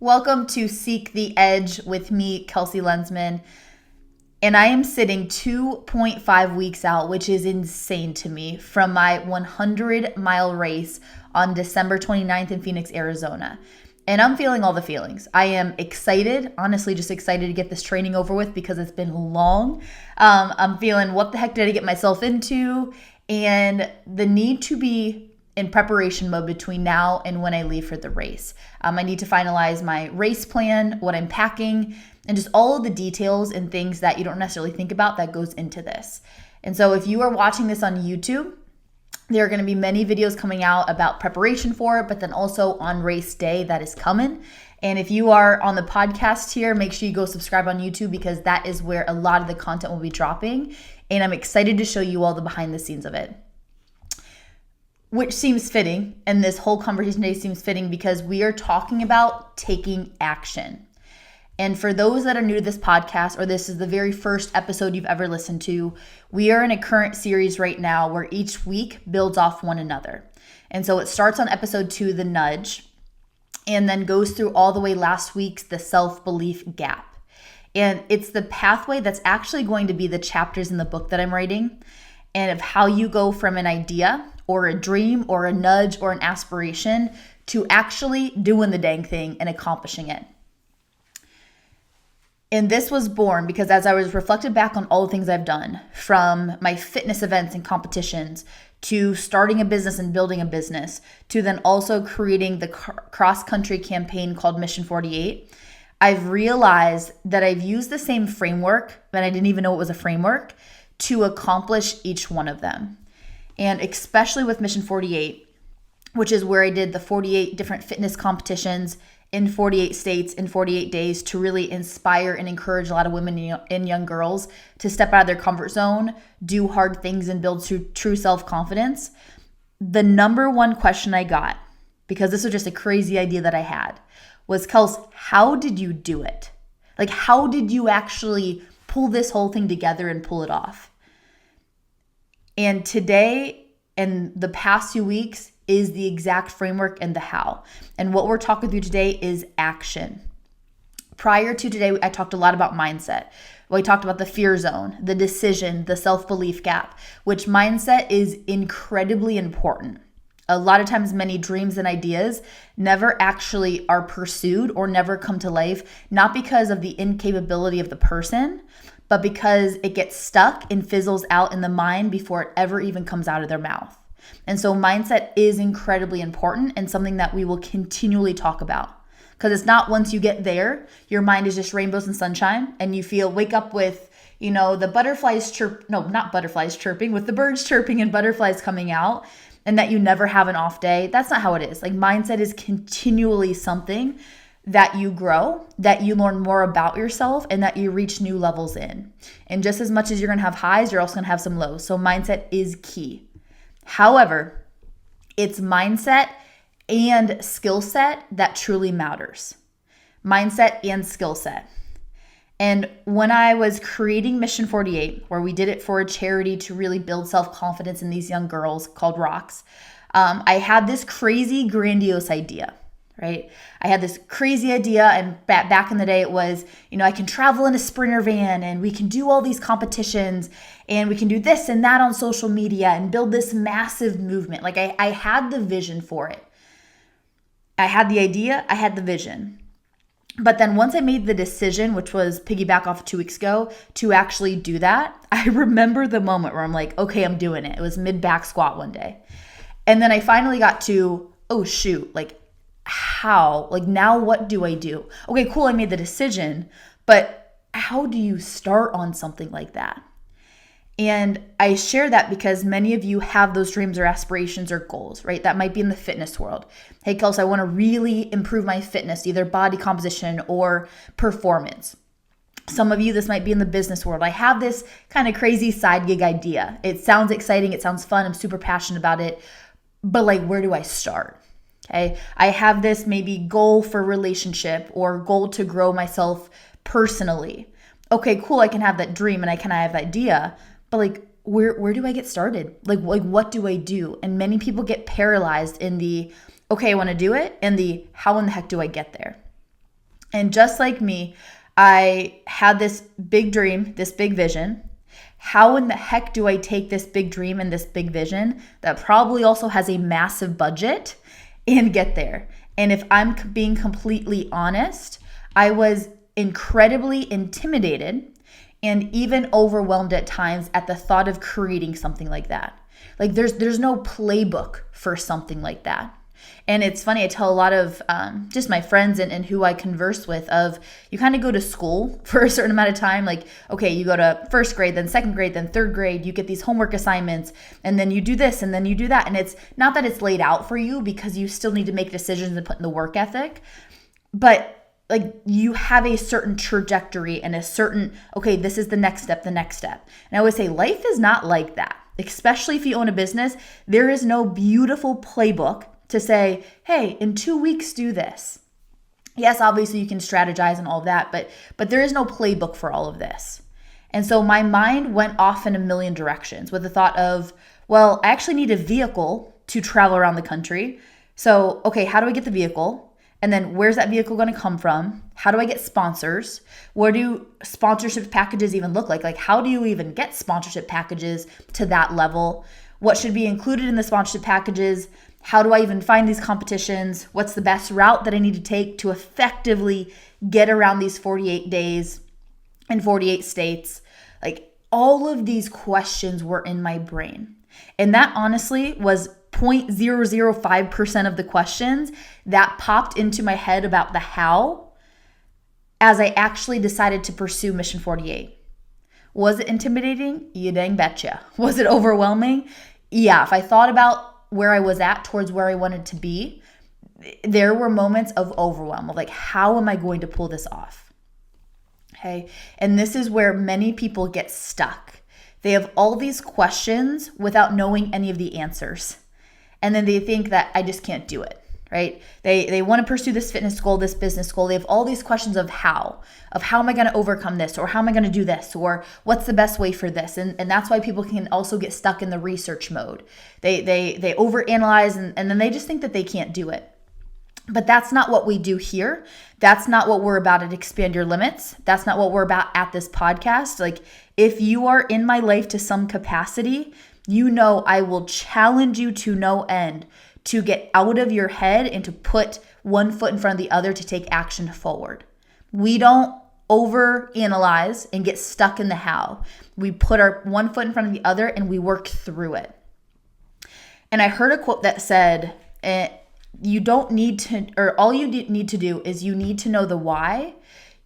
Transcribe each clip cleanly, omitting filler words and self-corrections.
Welcome to Seek the Edge with me, Kelsey Lensman. And I am sitting 2.5 weeks out, which is insane to me, from my 100-mile race on December 29th in Phoenix, Arizona. And I'm feeling all the feelings. I am excited, honestly, just excited to get this training over with because it's been long. I'm feeling, what the heck did I get myself into? And the need to be in preparation mode between now and when I leave for the race. I need to finalize my race plan, what I'm packing, and just all of the details and things that you don't necessarily think about that goes into this. And so if you are watching this on YouTube, there are going to be many videos coming out about preparation for it, but then also on race day that is coming. And if you are on the podcast here, make sure you go subscribe on YouTube because that is where a lot of the content will be dropping. And I'm excited to show you all the behind the scenes of it. Which seems fitting, and this whole conversation today seems fitting because we are talking about taking action. And for those that are new to this podcast, or this is the very first episode you've ever listened to, we are in a current series right now where each week builds off one another. And so it starts on episode 2, the nudge, and then goes through all the way last week's the self-belief gap. And it's the pathway that's actually going to be the chapters in the book that I'm writing, and of how you go from an idea or a dream or a nudge or an aspiration to actually doing the dang thing and accomplishing it. And this was born because as I was reflected back on all the things I've done, from my fitness events and competitions to starting a business and building a business, to then also creating the cross-country campaign called Mission 48, I've realized that I've used the same framework, but I didn't even know it was a framework, to accomplish each one of them. And especially with Mission 48, which is where I did the 48 different fitness competitions in 48 states in 48 days to really inspire and encourage a lot of women and young girls to step out of their comfort zone, do hard things, and build true self-confidence. The number one question I got, because this was just a crazy idea that I had, was, Kels, how did you do it? Like, how did you actually pull this whole thing together and pull it off? And today and the past few weeks is the exact framework and the how. And what we're talking through today is action. Prior to today, I talked a lot about mindset. We talked about the fear zone, the decision, the self-belief gap, which mindset is incredibly important. A lot of times, many dreams and ideas never actually are pursued or never come to life, not because of the incapability of the person, but because it gets stuck and fizzles out in the mind before it ever even comes out of their mouth. And so mindset is incredibly important and something that we will continually talk about. Because it's not once you get there, your mind is just rainbows and sunshine and you wake up with, the butterflies chirping, with the birds chirping and butterflies coming out, and that you never have an off day. That's not how it is. Like, mindset is continually something that you grow, that you learn more about yourself, and that you reach new levels in. And just as much as you're going to have highs, you're also going to have some lows. So mindset is key. However, it's mindset and skill set that truly matters. Mindset and skill set. And when I was creating Mission 48, where we did it for a charity to really build self-confidence in these young girls called Rocks, I had this crazy, grandiose idea. Right? I had this crazy idea, and back in the day it was, I can travel in a Sprinter van and we can do all these competitions and we can do this and that on social media and build this massive movement. Like I had the vision for it. I had the idea, I had the vision. But then once I made the decision, which was piggyback off of 2 weeks ago, to actually do that, I remember the moment where I'm like, okay, I'm doing it. It was mid-back squat one day. And then I finally got to, oh shoot, like, how? Like, now what do I do? Okay, cool, I made the decision, but how do you start on something like that? And I share that because many of you have those dreams or aspirations or goals, right? That might be in the fitness world. Hey, Kelsey, I want to really improve my fitness, either body composition or performance. Some of you, this might be in the business world. I have this kind of crazy side gig idea. It sounds exciting. It sounds fun. I'm super passionate about it. But like, where do I start? Okay, I have this maybe goal for relationship or goal to grow myself personally. Okay, cool, I can have that dream and I can have that idea, but like, where do I get started? Like what do I do? And many people get paralyzed in the, okay, I want to do it, and the, how in the heck do I get there? And just like me, I had this big dream, this big vision. How in the heck do I take this big dream and this big vision that probably also has a massive budget and get there? And if I'm being completely honest, I was incredibly intimidated and even overwhelmed at times at the thought of creating something like that. Like there's no playbook for something like that. And it's funny, I tell a lot of just my friends and who I converse with of you kind of go to school for a certain amount of time. Like, okay, you go to first grade, then second grade, then third grade, you get these homework assignments, and then you do this, and then you do that. And it's not that it's laid out for you because you still need to make decisions and put in the work ethic. But like you have a certain trajectory and a certain, okay, this is the next step, the next step. And I always say life is not like that, especially if you own a business. There is no beautiful playbook to say, hey, in 2 weeks, do this. Yes, obviously you can strategize and all of that, but there is no playbook for all of this. And so my mind went off in a million directions with the thought of, well, I actually need a vehicle to travel around the country. So, okay, how do I get the vehicle? And then where's that vehicle going to come from? How do I get sponsors? What do sponsorship packages even look like? Like, how do you even get sponsorship packages to that level? What should be included in the sponsorship packages? How do I even find these competitions? What's the best route that I need to take to effectively get around these 48 days in 48 states? Like all of these questions were in my brain. And that honestly was 0.005% of the questions that popped into my head about the how as I actually decided to pursue Mission 48. Was it intimidating? You dang betcha. Was it overwhelming? Yeah, if I thought about where I was at towards where I wanted to be, there were moments of overwhelm of like, how am I going to pull this off? Okay. And this is where many people get stuck. They have all these questions without knowing any of the answers. And then they think that I just can't do it, right? They want to pursue this fitness goal, this business goal. They have all these questions of how am I going to overcome this? Or how am I going to do this? Or what's the best way for this? And that's why people can also get stuck in the research mode. They overanalyze and then they just think that they can't do it. But that's not what we do here. That's not what we're about at Expand Your Limits. That's not what we're about at this podcast. Like if you are in my life to some capacity, you know I will challenge you to no end to get out of your head and to put one foot in front of the other to take action forward. We don't overanalyze and get stuck in the how. We put our one foot in front of the other and we work through it. And I heard a quote that said, you don't need to, or all you need to do is you need to know the why.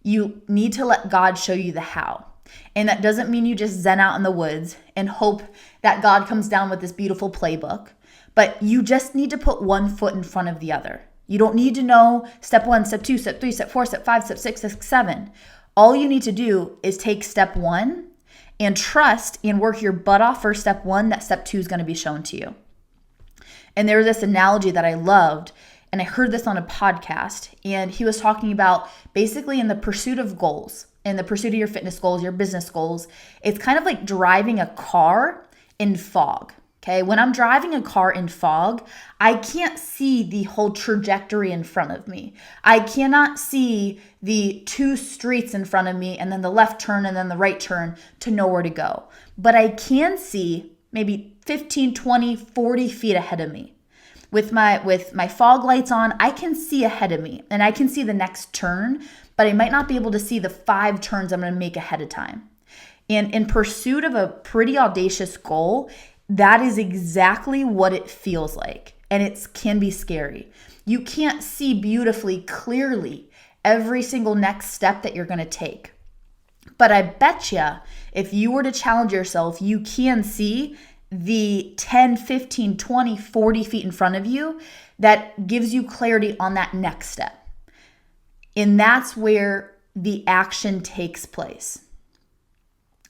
You need to let God show you the how. And that doesn't mean you just zen out in the woods and hope that God comes down with this beautiful playbook, but you just need to put one foot in front of the other. You don't need to know step 1, step 2, step 3, step 4, step 5, step 6, step 7. All you need to do is take step 1 and trust and work your butt off for step 1 that step 2 is going to be shown to you. And there was this analogy that I loved, and I heard this on a podcast, and he was talking about basically in the pursuit of goals, in the pursuit of your fitness goals, your business goals, it's kind of like driving a car in fog. Okay, when I'm driving a car in fog, I can't see the whole trajectory in front of me. I cannot see the 2 streets in front of me and then the left turn and then the right turn to know where to go. But I can see maybe 15, 20, 40 feet ahead of me. With my fog lights on, I can see ahead of me and I can see the next turn, but I might not be able to see the 5 turns I'm going to make ahead of time. And in pursuit of a pretty audacious goal, that is exactly what it feels like. And it can be scary. You can't see beautifully, clearly, every single next step that you're going to take. But I bet you, if you were to challenge yourself, you can see the 10, 15, 20, 40 feet in front of you that gives you clarity on that next step. And that's where the action takes place.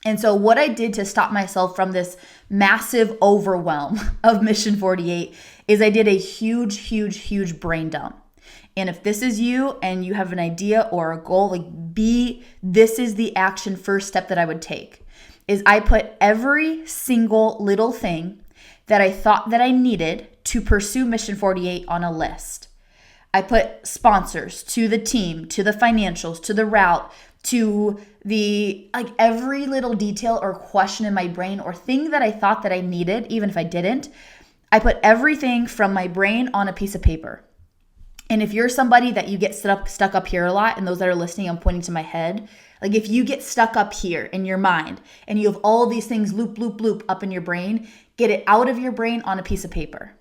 And so what I did to stop myself from this massive overwhelm of Mission 48 is I did a huge brain dump. And if this is you and you have an idea or a goal, this is the action first step that I would take, is I put every single little thing that I thought that I needed to pursue Mission 48 on a list. I put sponsors, to the team, to the financials, to the route, to the, like, every little detail or question in my brain or thing that I thought that I needed, even if I didn't. I put everything from my brain on a piece of paper. And if you're somebody that you get stuck up here a lot, and those that are listening, I'm pointing to my head. Like, if you get stuck up here in your mind and you have all these things loop, loop, loop up in your brain, get it out of your brain on a piece of paper.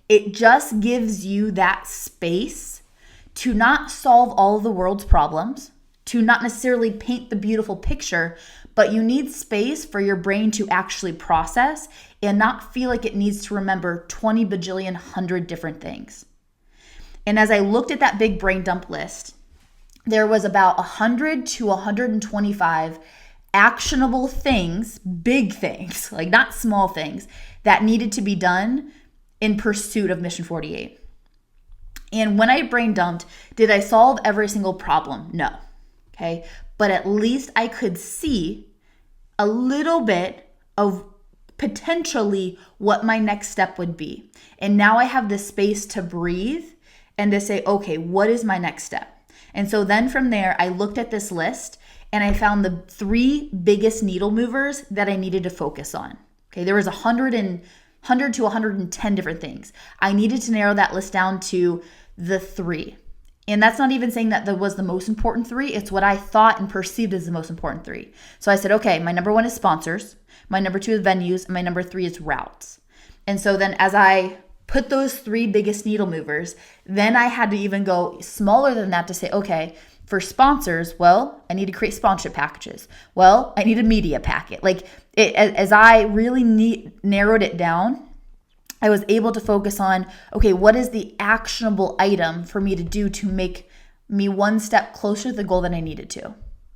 It just gives you that space to not solve all of the world's problems, to not necessarily paint the beautiful picture, but you need space for your brain to actually process and not feel like it needs to remember 20 bajillion 100 different things. And as I looked at that big brain dump list, there was about 100 to 125 actionable things, big things, like not small things, that needed to be done in pursuit of Mission 48. And when I brain dumped, did I solve every single problem? No. Okay. But at least I could see a little bit of potentially what my next step would be. And now I have the space to breathe and to say, okay, what is my next step? And so then from there, I looked at this list and I found the 3 biggest needle movers that I needed to focus on. Okay, there was 100 to 110 different things. I needed to narrow that list down to the 3. And that's not even saying that that was the most important 3. It's what I thought and perceived as the most important 3. So I said, okay, my number 1 is sponsors. My number 2 is venues. And my number 3 is routes. And so then as I put those 3 biggest needle movers, then I had to even go smaller than that to say, okay, for sponsors, well, I need to create sponsorship packages. Well, I need a media packet. Like, as I really narrowed it down, I was able to focus on, okay, what is the actionable item for me to do to make me one step closer to the goal that I needed to.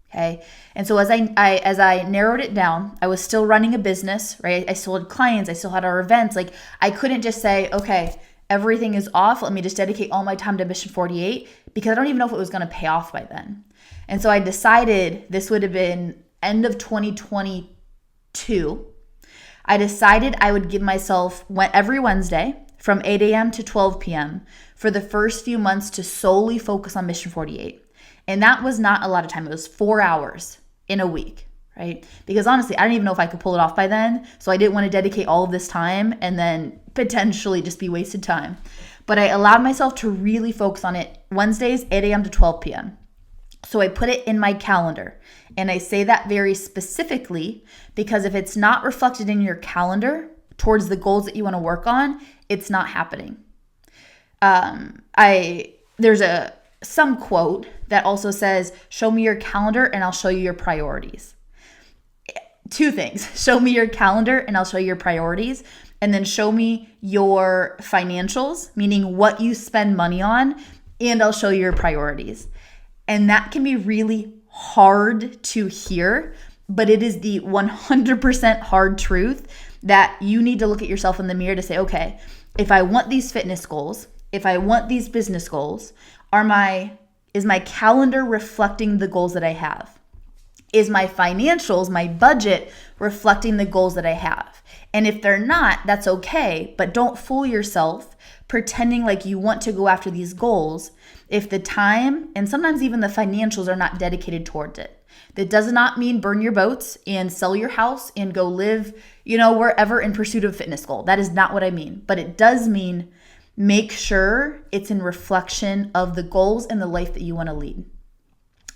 Okay. And so as I narrowed it down, I was still running a business, right? I still had clients. I still had our events. Like, I couldn't just say, okay, everything is off. Let me just dedicate all my time to Mission 48, because I don't even know if it was going to pay off by then. And so I decided, this would have been end of 2022. I decided I would give myself every Wednesday from 8 a.m. to 12 p.m. for the first few months to solely focus on Mission 48. And that was not a lot of time. It was 4 hours in a week, right? Because honestly, I didn't even know if I could pull it off by then. So I didn't want to dedicate all of this time and then potentially just be wasted time. But I allowed myself to really focus on it Wednesdays, 8 a.m. to 12 p.m. So I put it in my calendar. And I say that very specifically because if it's not reflected in your calendar towards the goals that you want to work on, it's not happening. There's some quote that also says, show me your calendar and I'll show you your priorities. 2 things. Show me your calendar and I'll show you your priorities. And then show me your financials, meaning what you spend money on, and I'll show you your priorities. And that can be really hard to hear, but it is the 100% hard truth that you need to look at yourself in the mirror to say, okay, if I want these fitness goals, if I want these business goals, is my calendar reflecting the goals that I have? Is my financials, my budget, reflecting the goals that I have? And if they're not, that's okay, but don't fool yourself pretending like you want to go after these goals if the time and sometimes even the financials are not dedicated towards it. That does not mean burn your boats and sell your house and go live, wherever in pursuit of a fitness goal. That is not what I mean. But it does mean make sure it's in reflection of the goals and the life that you want to lead.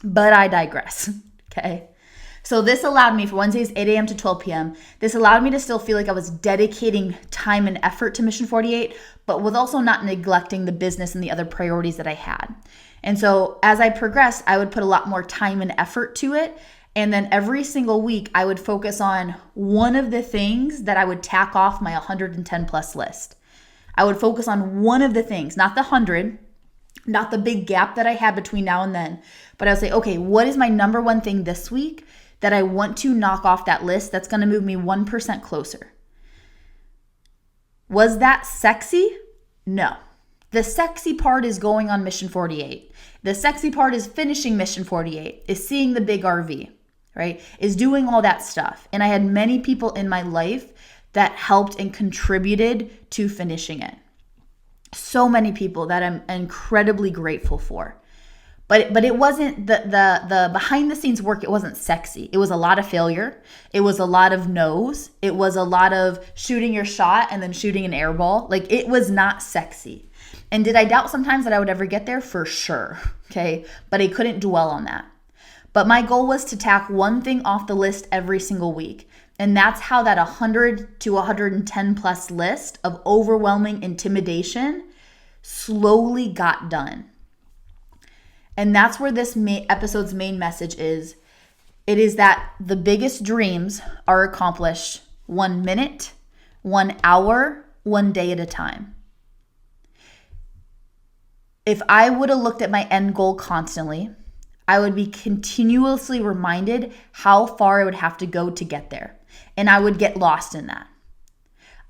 But I digress. Okay. So this allowed me for Wednesdays, 8 a.m. to 12 p.m. This allowed me to still feel like I was dedicating time and effort to Mission 48, but with also not neglecting the business and the other priorities that I had. And so as I progressed, I would put a lot more time and effort to it. And then every single week, I would focus on one of the things that I would tack off my 110 plus list. I would focus on one of the things, not the 100, not the big gap that I had between now and then, but I would say, okay, what is my number one thing this week that I want to knock off that list that's going to move me 1% closer? Was that sexy? No. The sexy part is going on Mission 48. The sexy part is finishing Mission 48, is seeing the big RV, right? Is doing all that stuff. And I had many people in my life that helped and contributed to finishing it. So many people that I'm incredibly grateful for. But it wasn't the behind the scenes work. It wasn't sexy. It was a lot of failure. It was a lot of no's. It was a lot of shooting your shot and then shooting an air ball. Like, it was not sexy. And did I doubt sometimes that I would ever get there? For sure. Okay. But I couldn't dwell on that. But my goal was to tack one thing off the list every single week. And that's how that 100 to 110 plus list of overwhelming intimidation slowly got done. And that's where this episode's main message is. It is that the biggest dreams are accomplished 1 minute, 1 hour, 1 day at a time. If I would have looked at my end goal constantly, I would be continuously reminded how far I would have to go to get there. And I would get lost in that.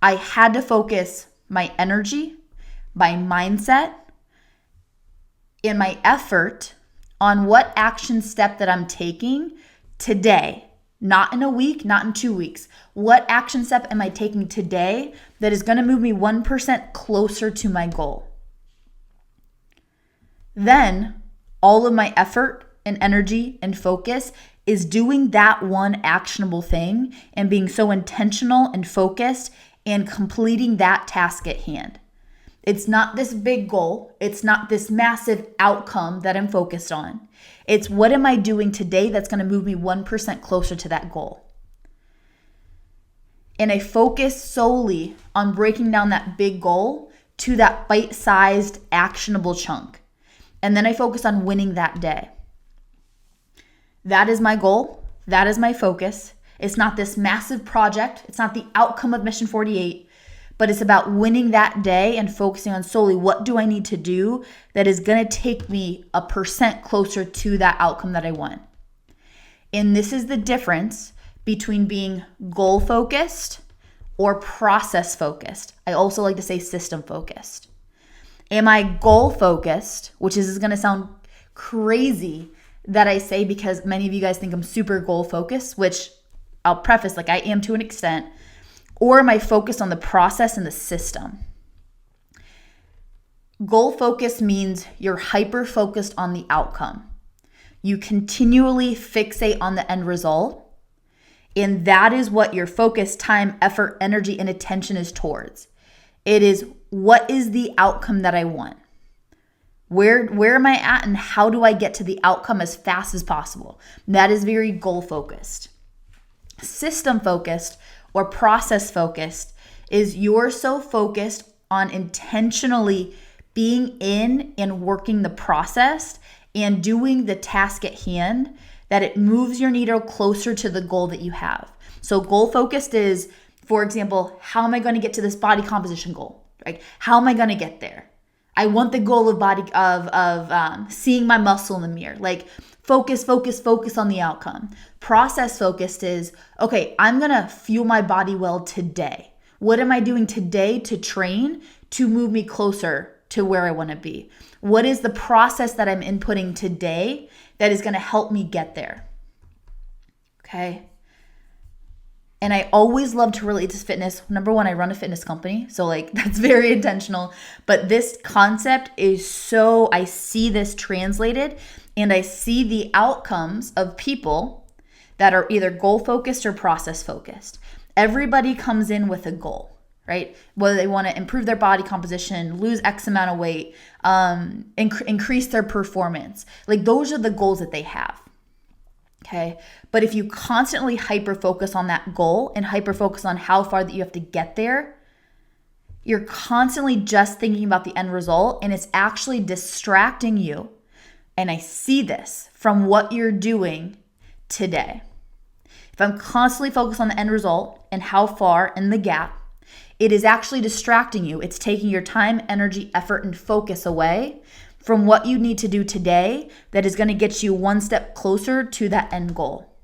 I had to focus my energy, my mindset, and my effort on what action step that I'm taking today, not in a week, not in 2 weeks. What action step am I taking today that is going to move me 1% closer to my goal? Then all of my effort and energy and focus is doing that one actionable thing and being so intentional and focused and completing that task at hand. It's not this big goal. It's not this massive outcome that I'm focused on. It's what am I doing today that's going to move me 1% closer to that goal. And I focus solely on breaking down that big goal to that bite-sized, actionable chunk. And then I focus on winning that day. That is my goal. That is my focus. It's not this massive project. It's not the outcome of Mission 48. But it's about winning that day and focusing on solely what do I need to do that is going to take me 1% closer to that outcome that I want. And this is the difference between being goal focused or process focused. I also like to say system focused. Am I goal focused, which is going to sound crazy that I say because many of you guys think I'm super goal focused, which I'll preface like I am to an extent. Or am I focused on the process and the system? Goal focus means you're hyper focused on the outcome. You continually fixate on the end result. And that is what your focus, time, effort, energy, and attention is towards. It is what is the outcome that I want? Where am I at and how do I get to the outcome as fast as possible? That is very goal focused. System focused or process focused is you're so focused on intentionally being in and working the process and doing the task at hand that it moves your needle closer to the goal that you have. So goal focused is, for example, how am I going to get to this body composition goal? Right? How am I going to get there? I want the goal of seeing my muscle in the mirror. Like focus on the outcome. Process focused is, okay, I'm going to fuel my body well today. What am I doing today to train to move me closer to where I want to be? What is the process that I'm inputting today that is going to help me get there? Okay. And I always love to relate to fitness. Number one, I run a fitness company. So like that's very intentional. But this concept is so, I see this translated and I see the outcomes of people that are either goal focused or process focused. Everybody comes in with a goal, right? Whether they want to improve their body composition, lose X amount of weight, increase their performance. Like those are the goals that they have. Okay. But if you constantly hyper focus on that goal and hyper focus on how far that you have to get there, you're constantly just thinking about the end result and it's actually distracting you. And I see this from what you're doing today. If I'm constantly focused on the end result and how far in the gap, it is actually distracting you. It's taking your time, energy, effort, and focus away from what you need to do today that is going to get you one step closer to that end goal.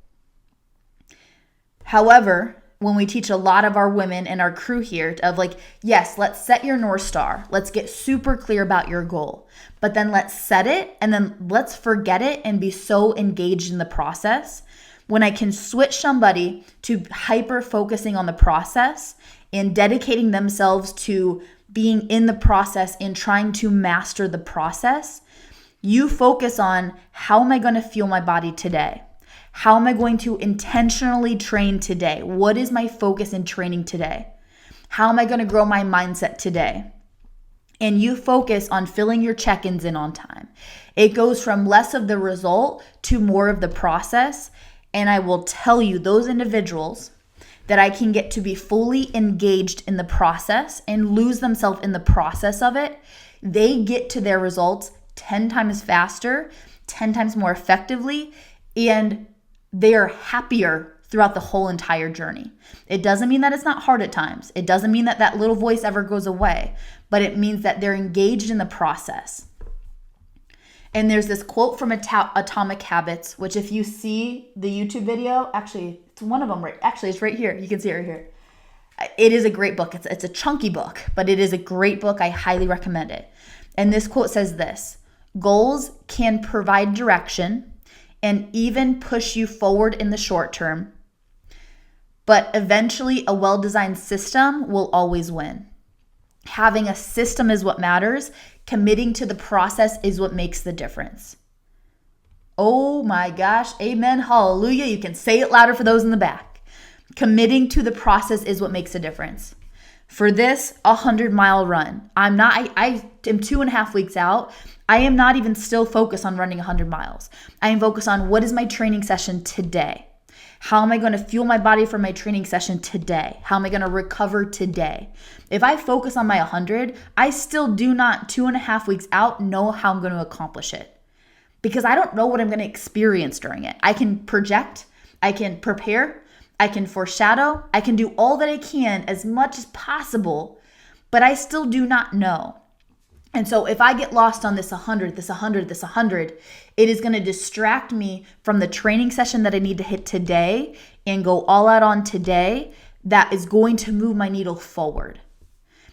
However, when we teach a lot of our women and our crew here of like, yes, let's set your North Star. Let's get super clear about your goal, but then let's set it and then let's forget it and be so engaged in the process. When I can switch somebody to hyper focusing on the process and dedicating themselves to being in the process and trying to master the process, you focus on how am I going to fuel my body today? How am I going to intentionally train today? What is my focus in training today? How am I going to grow my mindset today? And you focus on filling your check-ins in on time. It goes from less of the result to more of the process. And I will tell you, those individuals that I can get to be fully engaged in the process and lose themselves in the process of it, they get to their results 10 times faster, 10 times more effectively, and they are happier throughout the whole entire journey. It doesn't mean that it's not hard at times. It doesn't mean that that little voice ever goes away, but it means that they're engaged in the process. And there's this quote from Atomic Habits, which if you see the YouTube video, actually, it's one of them, it's right here. You can see it right here. It is a great book. It's a chunky book, but it is a great book. I highly recommend it. And this quote says this: goals can provide direction and even push you forward in the short term, but eventually a well-designed system will always win. Having a system is what matters. Committing to the process is what makes the difference. Oh my gosh, amen, hallelujah. You can say it louder for those in the back. Committing to the process is what makes a difference. For this 100-mile run, I am 2.5 weeks out. I am not even still focused on running 100 miles. I am focused on what is my training session today? How am I going to fuel my body for my training session today? How am I going to recover today? If I focus on my 100, I still do not 2.5 weeks out know how I'm going to accomplish it, because I don't know what I'm going to experience during it. I can project, I can prepare, I can foreshadow, I can do all that I can as much as possible, but I still do not know. And so if I get lost on this 100, it is going to distract me from the training session that I need to hit today and go all out on today. That is going to move my needle forward.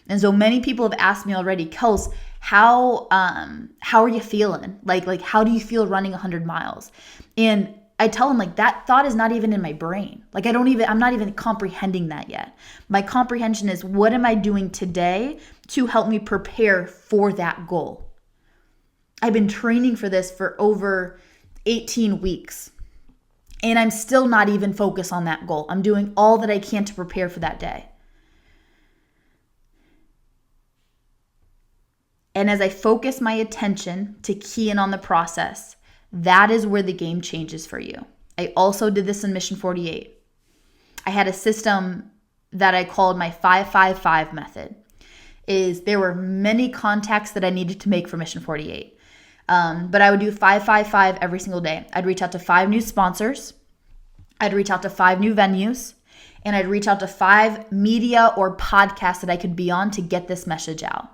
And so many people have asked me already, Kels, how are you feeling? Like how do you feel running 100 miles? And I tell them, like, that thought is not even in my brain. Like, I'm not even comprehending that yet. My comprehension is, what am I doing today to help me prepare for that goal? I've been training for this for over 18 weeks, and I'm still not even focused on that goal. I'm doing all that I can to prepare for that day. And as I focus my attention to key in on the process, that is where the game changes for you. I also did this in Mission 48. I had a system that I called my 5-5-5 method. There were many contacts that I needed to make for Mission 48. But I would do 5-5-5 every single day. I'd reach out to 5 new sponsors. I'd reach out to 5 new venues. And I'd reach out to 5 media or podcasts that I could be on to get this message out.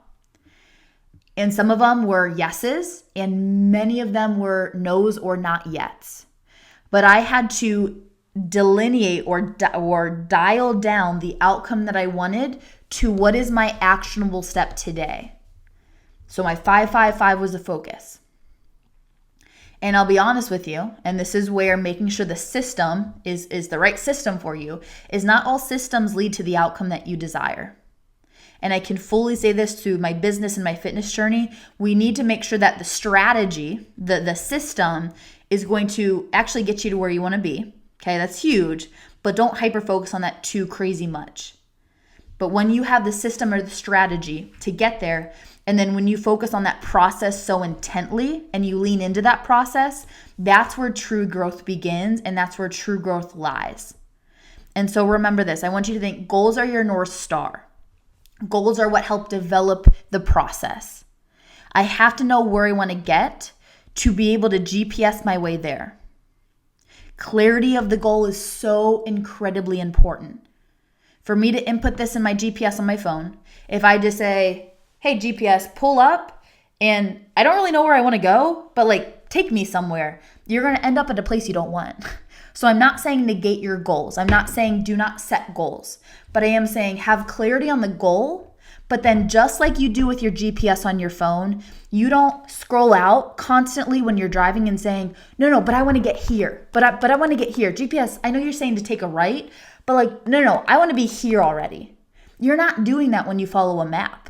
And some of them were yeses, and many of them were no's or not yets. But I had to delineate or dial down the outcome that I wanted to what is my actionable step today. So my 5-5-5 was the focus. And I'll be honest with you, and this is where making sure the system is the right system for you, is not all systems lead to the outcome that you desire. And I can fully say this to my business and my fitness journey. We need to make sure that the strategy, the system, is going to actually get you to where you want to be. Okay, that's huge, but don't hyper focus on that too crazy much. But when you have the system or the strategy to get there, and then when you focus on that process so intently and you lean into that process, that's where true growth begins, and that's where true growth lies. And so remember this. I want you to think goals are your North Star. Goals are what help develop the process. I have to know where I want to get to be able to GPS my way there. Clarity of the goal is so incredibly important. For me to input this in my GPS on my phone, if I just say, hey, GPS, pull up, and I don't really know where I want to go, but like, take me somewhere, you're going to end up at a place you don't want. So I'm not saying negate your goals. I'm not saying do not set goals, but I am saying have clarity on the goal. But then just like you do with your GPS on your phone, you don't scroll out constantly when you're driving and saying, no, but I want to get here. But I want to get here. GPS, I know you're saying to take a right, but like, no, I want to be here already. You're not doing that when you follow a map.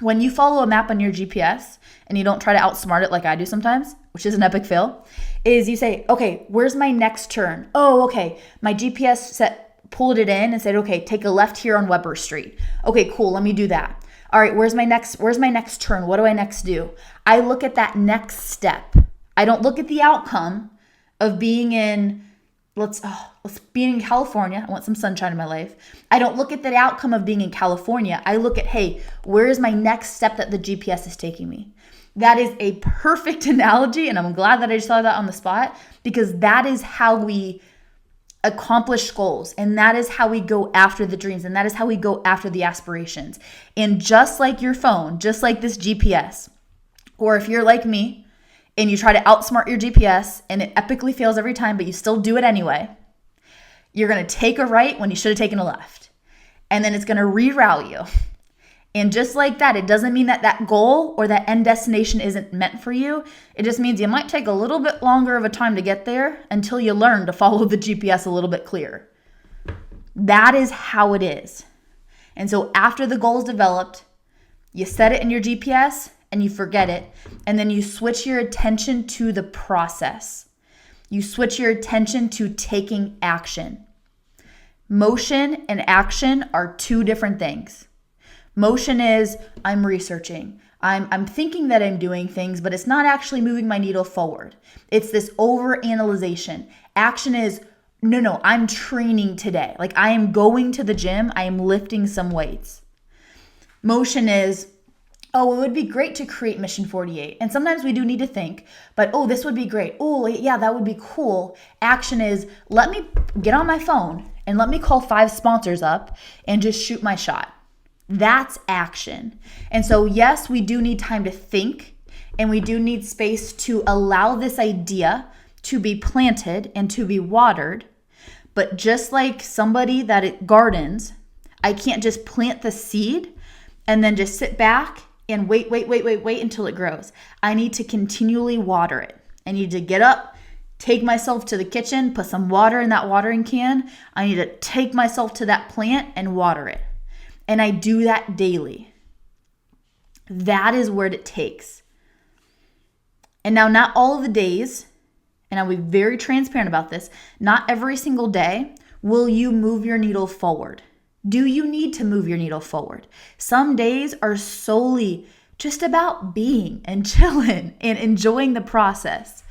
When you follow a map on your GPS and you don't try to outsmart it like I do sometimes, which is an epic fail, is you say, okay, where's my next turn? Oh, okay. My GPS pulled it in and said, okay, take a left here on Weber Street. Okay, cool. Let me do that. All right, where's my next turn? What do I next do? I look at that next step. I don't look at the outcome of being in, let's be in California. I want some sunshine in my life. I don't look at the outcome of being in California. I look at, hey, where is my next step that the GPS is taking me? That is a perfect analogy, and I'm glad that I saw that on the spot, because that is how we accomplish goals, and that is how we go after the dreams, and that is how we go after the aspirations. And just like your phone, just like this GPS, or if you're like me and you try to outsmart your GPS and it epically fails every time, but you still do it anyway, you're going to take a right when you should have taken a left, and then it's going to reroute you. And just like that, it doesn't mean that that goal or that end destination isn't meant for you. It just means you might take a little bit longer of a time to get there until you learn to follow the GPS a little bit clearer. That is how it is. And so after the goal is developed, you set it in your GPS and you forget it. And then you switch your attention to the process. You switch your attention to taking action. Motion and action are two different things. Motion is I'm researching. I'm thinking that I'm doing things, but it's not actually moving my needle forward. It's this overanalyzation. Action is, no, I'm training today. Like I am going to the gym. I am lifting some weights. Motion is, oh, it would be great to create Mission 48. And sometimes we do need to think, but oh, this would be great. Oh, yeah, that would be cool. Action is, let me get on my phone and let me call 5 sponsors up and just shoot my shot. That's action. And so, yes, we do need time to think, and we do need space to allow this idea to be planted and to be watered. But just like somebody that gardens, I can't just plant the seed and then just sit back and wait until it grows. I need to continually water it. I need to get up, take myself to the kitchen, put some water in that watering can. I need to take myself to that plant and water it. And I do that daily. That is what it takes. And now, not all of the days, and I'll be very transparent about this, not every single day will you move your needle forward. Do you need to move your needle forward? Some days are solely just about being and chilling and enjoying the process.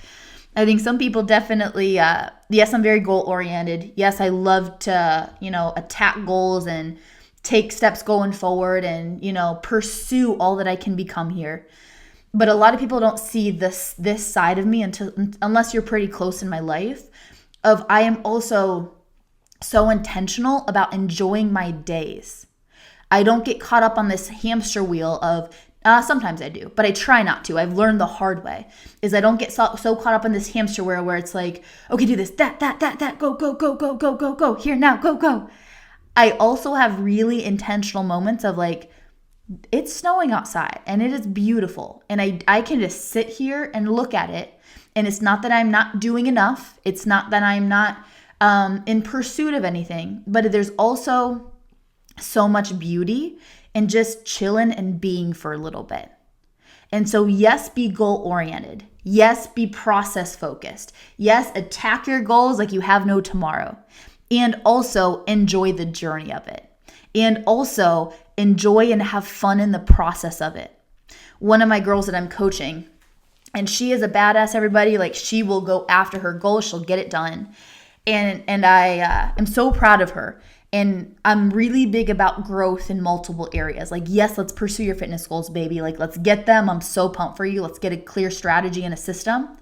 I think some people definitely, yes, I'm very goal oriented. Yes, I love to, attack goals and take steps going forward and, pursue all that I can become here. But a lot of people don't see this side of me unless you're pretty close in my life, of I am also so intentional about enjoying my days. I don't get caught up on this hamster wheel of, sometimes I do, but I try not to. I've learned the hard way, is I don't get so caught up in this hamster wheel where it's like, okay, do this, that, go, here, now, go. I also have really intentional moments of like, it's snowing outside and it is beautiful. And I can just sit here and look at it. And it's not that I'm not doing enough. It's not that I'm not in pursuit of anything. But there's also so much beauty in just chilling and being for a little bit. And so, yes, be goal oriented. Yes, be process focused. Yes, attack your goals like you have no tomorrow. And also enjoy the journey of it. And also enjoy and have fun in the process of it. One of my girls that I'm coaching, and she is a badass, everybody. Like, she will go after her goals. She'll get it done. And I am so proud of her. And I'm really big about growth in multiple areas. Like, yes, let's pursue your fitness goals, baby. Like, let's get them. I'm so pumped for you. Let's get a clear strategy and a system.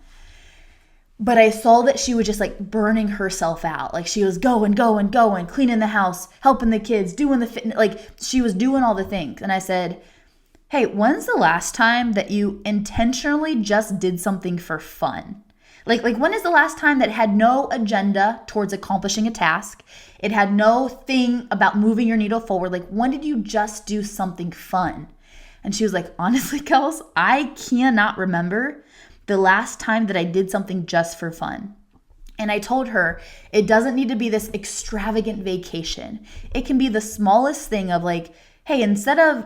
But I saw that she was just like burning herself out. Like, she was going, cleaning the house, helping the kids, doing the fitness. Like, she was doing all the things. And I said, hey, when's the last time that you intentionally just did something for fun? Like when is the last time that had no agenda towards accomplishing a task? It had no thing about moving your needle forward. Like, when did you just do something fun? And she was like, honestly, Kels, I cannot remember the last time that I did something just for fun. And I told her it doesn't need to be this extravagant vacation. It can be the smallest thing of like, hey, instead of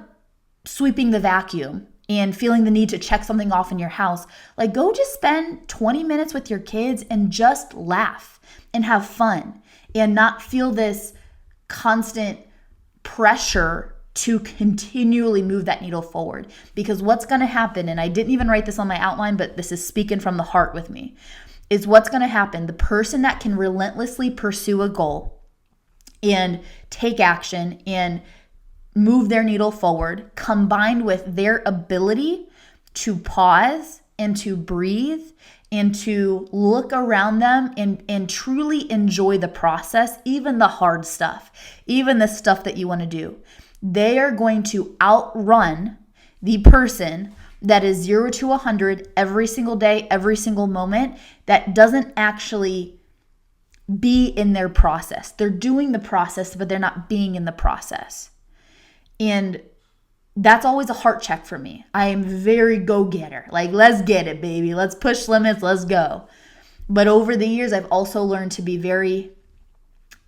sweeping the vacuum and feeling the need to check something off in your house, like go just spend 20 minutes with your kids and just laugh and have fun and not feel this constant pressure to continually move that needle forward. Because what's going to happen, and I didn't even write this on my outline, but this is speaking from the heart with me, is what's going to happen. The person that can relentlessly pursue a goal and take action and move their needle forward, combined with their ability to pause and to breathe and to look around them and truly enjoy the process, even the hard stuff, even the stuff that you want to do. They are going to outrun the person that is 0 to 100 every single day, every single moment, that doesn't actually be in their process. They're doing the process, but they're not being in the process. And that's always a heart check for me. I am very go-getter. Like, let's get it, baby. Let's push limits. Let's go. But over the years, I've also learned to be very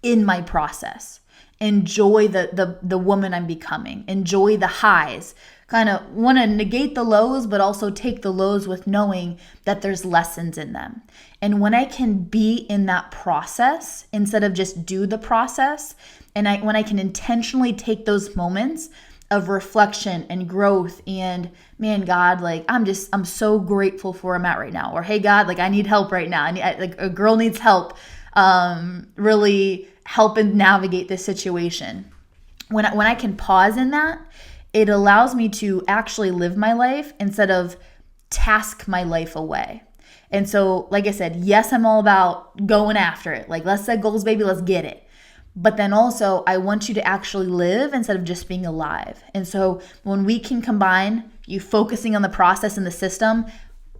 in my process. Enjoy the woman I'm becoming. Enjoy the highs. Kind of want to negate the lows, but also take the lows with knowing that there's lessons in them. And when I can be in that process instead of just do the process, and when I can intentionally take those moments of reflection and growth and, man, God, like I'm so grateful for where I'm at right now. Or, hey, God, like I need help right now. Like a girl needs help, really helping navigate this situation. When I can pause in that, it allows me to actually live my life instead of task my life away. And so, like I said, yes, I'm all about going after it. Like, let's set goals, baby, let's get it. But then also, I want you to actually live instead of just being alive. And so when we can combine you focusing on the process and the system,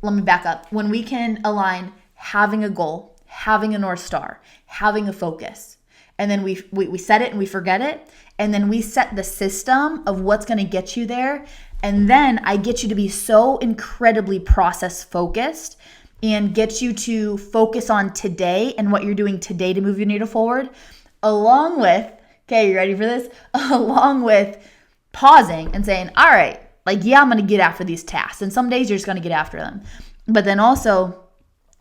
let me back up. When we can align having a goal, having a North Star, having a focus, and then we set it and we forget it, and then we set the system of what's going to get you there, and then I get you to be so incredibly process focused and get you to focus on today and what you're doing today to move your needle forward, along with, okay, you ready for this? Along with pausing and saying, all right, like, yeah, I'm going to get after these tasks. And some days you're just going to get after them. But then also,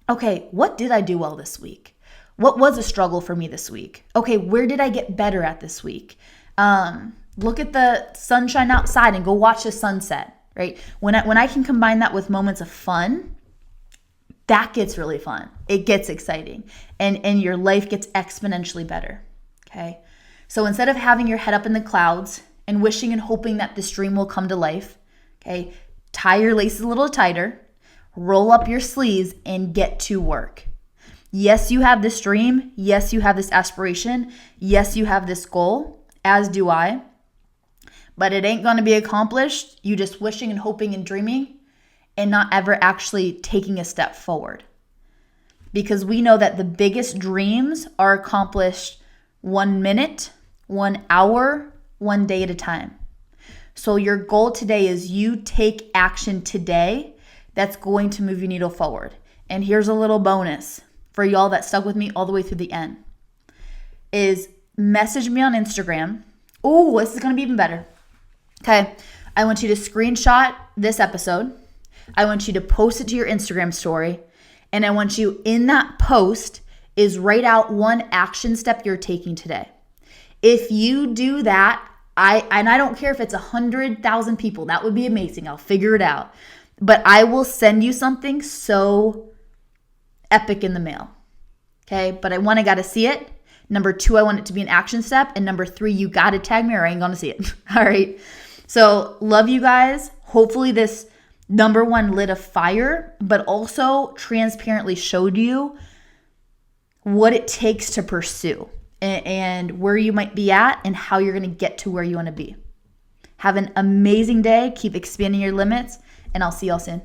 okay, what did I do well this week? What was a struggle for me this week? Okay, where did I get better at this week? Look at the sunshine outside and go watch the sunset, right? When I can combine that with moments of fun, that gets really fun. It gets exciting. And your life gets exponentially better, okay? So instead of having your head up in the clouds and wishing and hoping that this dream will come to life, okay, tie your laces a little tighter, roll up your sleeves, and get to work. Yes, you have this dream. Yes, you have this aspiration. Yes, you have this goal, as do I. But it ain't going to be accomplished. You just wishing and hoping and dreaming and not ever actually taking a step forward. Because we know that the biggest dreams are accomplished 1 minute, 1 hour, 1 day at a time. So your goal today is you take action today that's going to move your needle forward. And here's a little bonus for y'all that stuck with me all the way through the end, is message me on Instagram. Oh, this is going to be even better. Okay, I want you to screenshot this episode. I want you to post it to your Instagram story. And I want you, in that post, is write out one action step you're taking today. If you do that, I don't care if it's 100,000 people. That would be amazing. I'll figure it out. But I will send you something so epic in the mail. Okay, but I got to see it. Number 2, I want it to be an action step. And number 3, you got to tag me or I ain't going to see it. All right. So love you guys. Hopefully this number 1 lit a fire, but also transparently showed you what it takes to pursue and where you might be at and how you're going to get to where you want to be. Have an amazing day. Keep expanding your limits, and I'll see y'all soon.